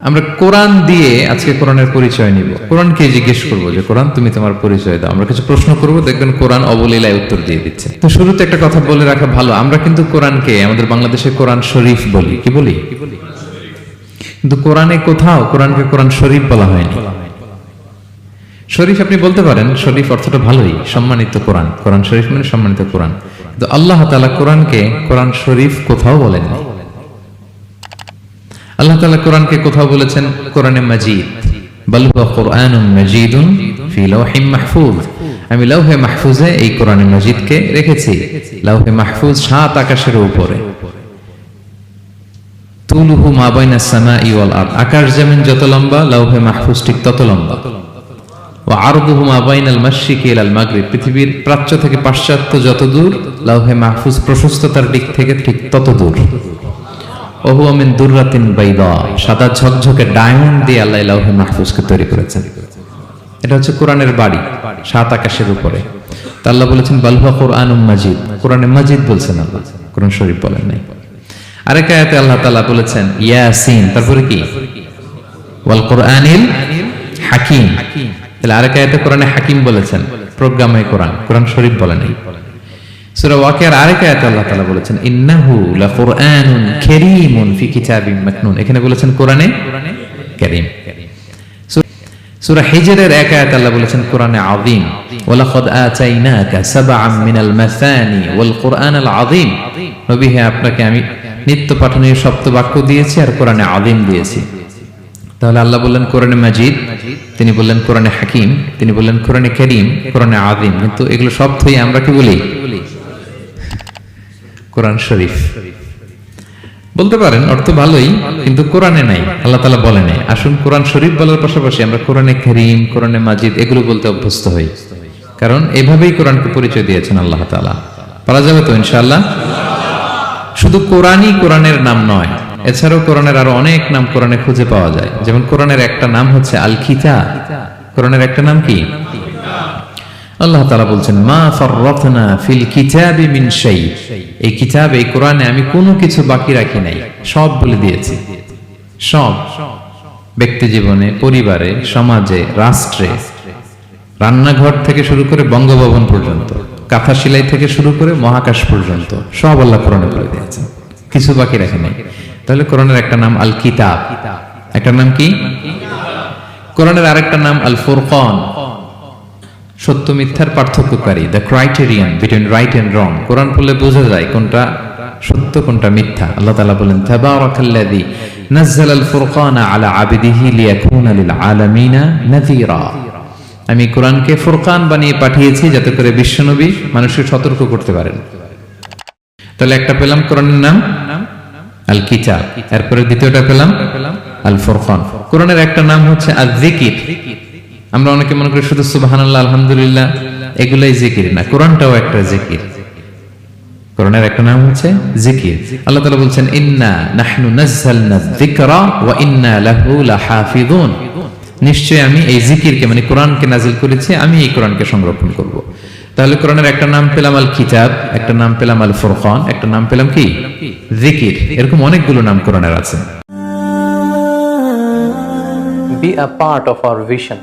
আমরা কোরআন দিয়ে আজকে কোরআনের পরিচয় নিব। কোরআনকে জিজ্ঞেস করবো যে কোরআন তুমি তোমার পরিচয় দাও। আমরা কিছু প্রশ্ন করব, দেখবেন কোরআন অবলীলায় উত্তর দিয়ে দিচ্ছে। তো শুরুতে একটা কথা বলে রাখা ভালো, আমরা কিন্তু কোরআনকে আমাদের বাংলাদেশে কোরআন শরীফ বলি। কি বলি? কিন্তু কোরআনে কোথাও কোরআনকে কোরআন শরীফ বলা হয়নি। শরীফ আপনি বলতে পারেন, শরীফ অর্থটা ভালোই, সম্মানিত কোরআন। কোরআন শরীফ মানে সম্মানিত কোরআন। কিন্তু আল্লাহ তাআলা কোরআনকে কোরআন শরীফ কোথাও বলেননি। আল্লাহ তাআলা কোরআনকে কোথাও বলেছেন কোরআনে মাজিদ, বাল হুয়া কুরআনুন মাজিদুন ফি লাওহিম মাহফুজ। আমি লাওহে মাহফুজে এই কোরআনে মাজিদকে রেখেছি। লাওহে মাহফুজ 7 আকাশের উপরে। তুলুহু মা বাইনাস সামাই ওয়াল আরদ, আকাশ জমিন যত লম্বা লাওহে মাহফুজ ঠিক তত লম্বা। ওয়া আরদুহু মা বাইনাল মাশরিকি ইলাল মাগরিব, পৃথিবীর প্রাচ্য থেকে পাশ্চাত্য যত দূর লাওহে মাহফুজ প্রশস্ততার দিক থেকে ঠিক তত দূর। ওহুয়া মিন দুররাতিন বাইদা, সাদা ঝকঝকে ডায়মন্ড দিয়ে আল্লাহ লাওহে মাহফুজকে তৈরি করেছেন। এটা হচ্ছে কোরআনের বাড়ি 7 আকাশের উপরে। তা আল্লাহ বলেছেন বাল হুয়া কুরআনুম মাজিদ, কোরআনে মাজিদ বলছেন আল্লাহ, কোরআন শরীফ বলেন নাই। আরেক আয়াতে আল্লাহ তাআলা বলেছেন ইয়াসিন, তারপরে কি ওয়াল কুরআনিল হাকিম। তাহলে আরেক আয়াতে কোরআনে হাকিম বলেছেন, প্রজ্ঞাময় কোরআন, কোরআন শরীফ বলেন নাই। সূরা ওয়াকিয়ার আরেক আয়াতে আল্লাহ তাআলা বলেছেন ইন্নাহু লাকুরআনুন কারীমুন ফি কিতাবিম মাকনুন, এখানে বলেছেন কোরআনে কারীম। সূরা হিজরের এক আয়াতে আল্লাহ বলেছেন কোরআনে আযীম, ওয়ালাকাদ আতাইনাকা সাবআম মিনাল মাসানি ওয়াল কুরআনাল আযীম। নবী হে, আপনাকে আমি নিত্য পাঠনীয় সপ্ত বাক্য দিয়েছি আর কোরআনে আযীম দিয়েছি। তাহলে আল্লাহ বললেন কোরআনে মাজিদ, তিনি বললেন কোরআনে হাকিম, তিনি বললেন কোরআনে কারীম, কোরআনে আযীম। কিন্তু এগুলো সব থেকে আমরা কি বলি? কোরআন শরীফ বলতে পারেন, অর্থ ভালোই, কিন্তু কোরআনে নাই, আল্লাহ তাআলা বলেন নাই। আসুন কোরআন শরীফ বলার পাশাপাশি আমরা কোরআনে কারীম, কোরআনে মাজিদ এগুলো বলতে অভ্যস্ত হই, কারণ এভাবেই কোরআনকে পরিচয় দিয়েছেন আল্লাহ তাআলা। পারা যাবে তো ইনশাআল্লাহ? শুধু কোরআনই কোরআনের নাম নয়, এছাড়াও কোরআনের আরো অনেক নাম কোরআনে খুঁজে পাওয়া যায়। যেমন কোরআনের একটা নাম হচ্ছে আল কিতাব। কোরআনের একটা নাম কি? আল্লাহ তাআলা বলছেন মা ফাররাতনা ফিল কিতাবি মিন শাই, এই কিতাবে, এই কোরআনে আমি কোনো কিছু বাকি রাখি নাই, সব বলে দিয়েছি। সব, ব্যক্তি জীবনে, পরিবারে, সমাজে, রাষ্ট্রে, রান্নাঘর থেকে শুরু করে বঙ্গভবন পর্যন্ত, কাঁথা সেলাই থেকে শুরু করে মহাকাশ পর্যন্ত সব আল্লাহ কোরআনে বলে দিয়েছেন, কিছু বাকি রাখে নাই। তাহলে কোরআনের একটা নাম আল কিতাব, একটা নাম কি? কোরআনের আরেকটা নাম আল ফুরকান, সত্য মিথ্যার পার্থক্যকারী, the criterion between right and wrong. কোরআন পড়লে বোঝা যায় কোনটা সত্য কোনটা মিথ্যা। আল্লাহ তাআলা বলেন তাবারাকাল্লাযী নাযালাল ফুরকানা আলা আবদিহি লিয়াকুনা লিল আলামিনা নাযীরা, আমি কোরআনকে ফুরকান বানিয়ে পাঠিয়েছি যাতে করে বিশ্বনবী মানুষকে সতর্ক করতে পারেন। তাহলে একটা পেলাম কোরআনের নাম আল কিতাব, এরপরে দ্বিতীয়টা পেলাম আল ফুরকান। কোরআনের একটা নাম হচ্ছে আয-যিকির। আমরা অনেকে মনে করি শুধু সুবহানাল্লাহ, আলহামদুলিল্লাহ এগুলাই জিকির, না, কোরআনটাও একটা জিকির। কোরআনের একটা নাম হচ্ছে জিকির। আল্লাহ তাআলা বলছেন ইন্না নাহনু নাযালনা যিকরা ওয়া ইন্না লাহু লাহাফিযুন, নিশ্চয়ই আমি এই জিকিরকে মানে কোরআনকে নাজিল করেছি, আমি এই কোরআনকে সংরক্ষণ করব। তাহলে কোরআনের একটা নাম পেলাম আল কিতাব, একটা নাম পেলাম আল ফুরকান, একটা নাম পেলাম কি? জিকির। এরকম অনেকগুলো নাম কোরআনের আছে। Be a part of our vision.